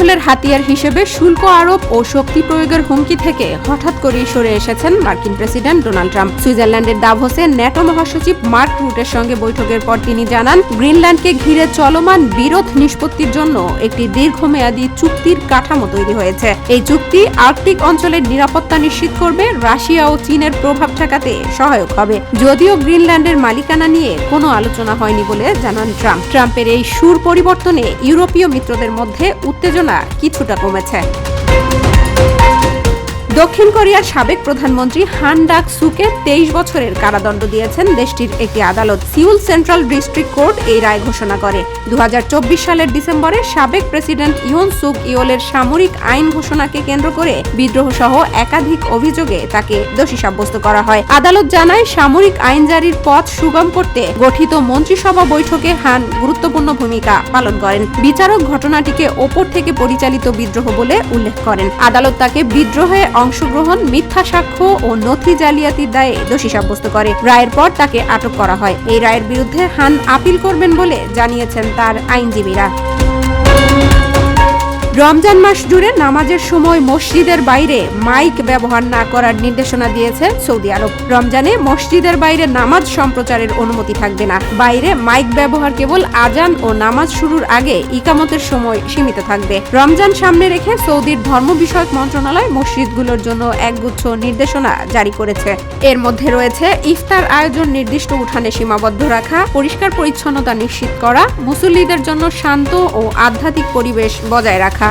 দখলের হাতিয়ার হিসেবে শুল্ক আরোপ ও শক্তি প্রয়োগের হুমকি থেকে হঠাৎ করেই সরে এসেছেন মার্কিন প্রেসিডেন্ট ডোনাল্ড ট্রাম্প। সুইজারল্যান্ডের দাভোসে ন্যাটো মহাসচিব মার্ক রুটের সঙ্গে বৈঠকের পর তিনি জানান, গ্রিনল্যান্ডকে ঘিরে চলমান বিরোধ নিষ্পত্তির জন্য একটি দীর্ঘমেয়াদী চুক্তির কাঠামো তৈরি হয়েছে। এই চুক্তি আর্কটিক অঞ্চলের নিরাপত্তা নিশ্চিত করবে, রাশিয়া ও চীনের প্রভাব ঠেকাতে সহায়ক হবে। যদিও গ্রিনল্যান্ডের মালিকানা নিয়ে কোনো আলোচনা হয়নি বলে জানান ট্রাম্প। ট্রাম্পের এই সুর পরিবর্তনে ইউরোপীয় মিত্রদের মধ্যে উত্তেজনা কিছুটা কমেছে। দক্ষিণ কোরিয়ার সাবেক প্রধানমন্ত্রী হান ডাক-সুকে 23 বছরের কারাদণ্ড দিয়েছেন দেশটির একটি আদালত। সিউল সেন্ট্রাল ডিস্ট্রিক্ট কোর্ট এই রায় ঘোষণা করে। 2024 সালের ডিসেম্বরে সাবেক প্রেসিডেন্ট ইয়ন সুক ইয়োলের সামরিক আইন ঘোষণাকে কেন্দ্র করে বিদ্রোহ সহ একাধিক অভিযোগে তাকে দোষী সাব্যস্ত করা হয়। আদালত জানায়, সামরিক আইন জারির পথ সুগম করতে গঠিত মন্ত্রিসভা বৈঠকে হান গুরুত্বপূর্ণ ভূমিকা পালন করেন। বিচারক ঘটনাটিকে ওপর থেকে পরিচালিত বিদ্রোহ বলে উল্লেখ করেন। আদালত তাকে বিদ্রোহে অংশগ্রহণ, মিথ্যা সাক্ষ্য ও নথি জালিয়াতির দায়ে দোষী সাব্যস্ত করে। রায়ের পর তাকে আটক করা হয়। এই রায়ের বিরুদ্ধে হান আপিল করবেন বলে জানিয়েছেন তার আইনজীবীরা। রমজান মাস জুড়ে নামাজের সময় মসজিদের বাইরে মাইক ব্যবহার না করার নির্দেশনা দিয়েছে সৌদি আরব। রমজানে মসজিদের বাইরে নামাজ সম্প্রচারের অনুমতি থাকবে না। বাইরে মাইক ব্যবহার কেবল আজান ও নামাজ শুরুর আগে ইকামতের সময় সীমিত থাকবে। রমজান সামনে রেখে সৌদির ধর্ম বিষয়ক মন্ত্রণালয় মসজিদগুলোর জন্য একগুচ্ছ নির্দেশনা জারি করেছে। এর মধ্যে রয়েছে ইফতার আয়োজন নির্দিষ্ট উঠানে সীমাবদ্ধ রাখা, পরিষ্কার পরিচ্ছন্নতা নিশ্চিত করা, মুসল্লিদের জন্য শান্ত ও আধ্যাত্মিক পরিবেশ বজায় রাখা।